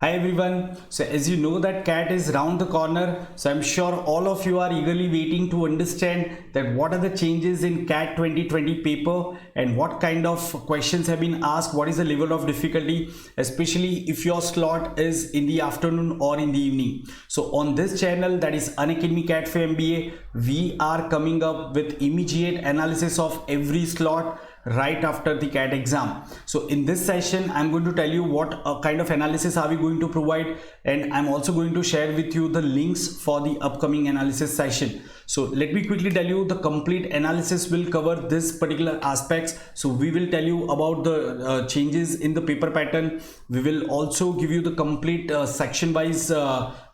Hi everyone. So as you know that CAT is round the corner. So I'm sure all of you are eagerly waiting to understand that what are the changes in CAT 2020 paper and what kind of questions have been asked, what is the level of difficulty, especially if your slot is in the afternoon or in the evening. So on this channel, that is Unacademy CAT4MBA, we are coming up with immediate analysis of every slot right after the CAT exam. So in this session, I'm going to tell you what kind of analysis are we going to provide, and I'm also going to share with you the links for the upcoming analysis session. So let me quickly tell you the complete analysis will cover this particular aspects. So we will tell you about the changes in the paper pattern. We will also give you the complete section wise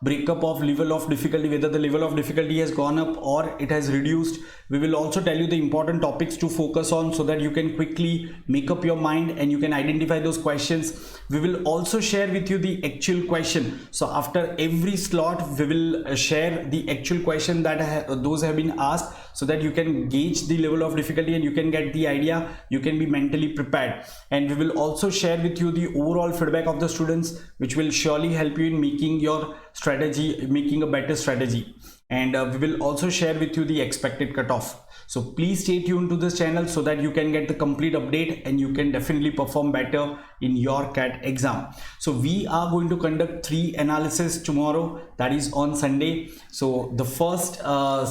breakup of level of difficulty, whether the level of difficulty has gone up or it has reduced. We will also tell you the important topics to focus on so that you can quickly make up your mind and you can identify those questions. We will also share with you the actual question. So after every slot, we will share the actual question that those have been asked, so that you can gauge the level of difficulty and you can get the idea, you can be mentally prepared. And we will also share with you the overall feedback of the students, which will surely help you in making your strategy, making a better strategy. And we will also share with you the expected cutoff. So please stay tuned to this channel so that you can get the complete update and you can definitely perform better in your CAT exam. So we are going to conduct 3 analysis tomorrow, that is on Sunday. So the first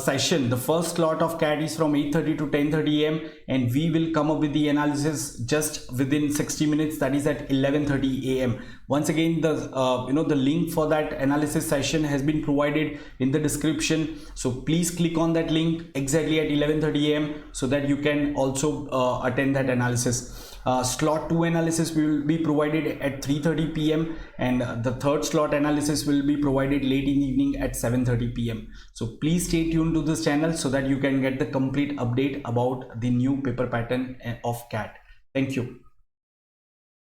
session, the first slot of CAT is from 8:30 to 10:30 a.m. and we will come up with the analysis just within 60 minutes, that is at 11:30 a.m. Once again, the the link for that analysis session has been provided in the description. So please click on that link exactly at 11:30 a.m. so that you can also attend that analysis. Slot 2 analysis will be provided at 3:30 p.m. and the third slot analysis will be provided late in the evening at 7:30 p.m. So please stay tuned to this channel so that you can get the complete update about the new paper pattern of CAT. Thank you.